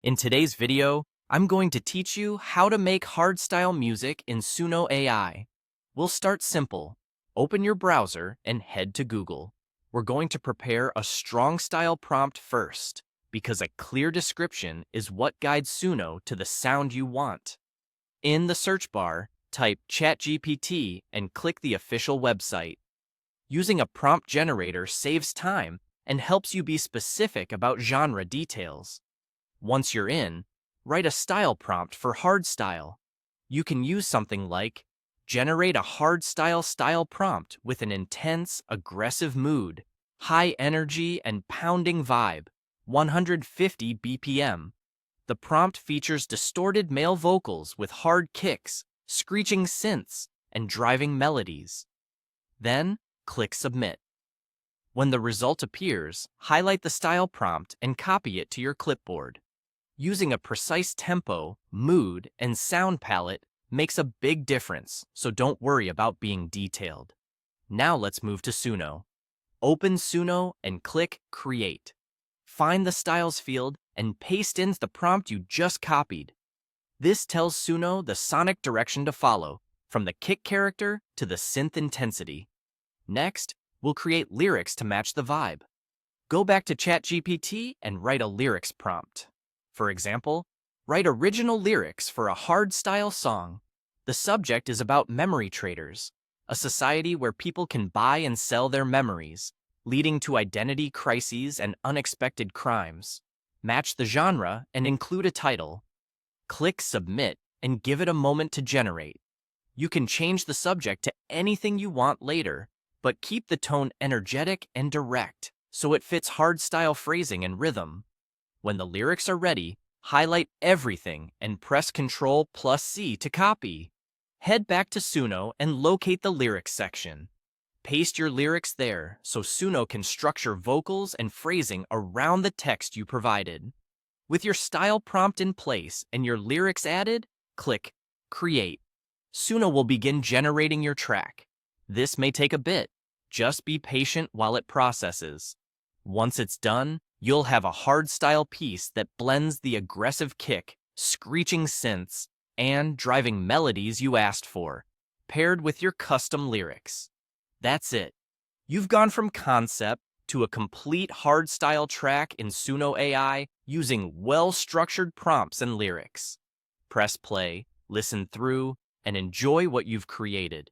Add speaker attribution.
Speaker 1: In today's video, I'm going to teach you how to make hardstyle music in Suno AI. We'll start simple. Open your browser and head to Google. We're going to prepare a strong style prompt first, because a clear description is what guides Suno to the sound you want. In the search bar, type ChatGPT and click the official website. Using a prompt generator saves time and helps you be specific about genre details. Once you're in, write a style prompt for hardstyle. You can use something like, generate a hardstyle style prompt with an intense, aggressive mood, high energy and pounding vibe, 150 BPM. The prompt features distorted male vocals with hard kicks, screeching synths, and driving melodies. Then, click Submit. When the result appears, highlight the style prompt and copy it to your clipboard. Using a precise tempo, mood, and sound palette makes a big difference, so don't worry about being detailed. Now let's move to Suno. Open Suno and click Create. Find the Styles field and paste in the prompt you just copied. This tells Suno the sonic direction to follow, from the kick character to the synth intensity. Next, we'll create lyrics to match the vibe. Go back to ChatGPT and write a lyrics prompt. For example, write original lyrics for a hardstyle song. The subject is about memory traders, a society where people can buy and sell their memories, leading to identity crises and unexpected crimes. Match the genre and include a title. Click Submit and give it a moment to generate. You can change the subject to anything you want later, but keep the tone energetic and direct so it fits hardstyle phrasing and rhythm. When the lyrics are ready, highlight everything and press Ctrl+C to copy. Head back to Suno and locate the lyrics section. Paste your lyrics there so Suno can structure vocals and phrasing around the text you provided. With your style prompt in place and your lyrics added, click Create. Suno will begin generating your track. This may take a bit. Just be patient while it processes. Once it's done, you'll have a hardstyle piece that blends the aggressive kick, screeching synths, and driving melodies you asked for, paired with your custom lyrics. That's it. You've gone from concept to a complete hardstyle track in Suno AI using well-structured prompts and lyrics. Press play, listen through, and enjoy what you've created.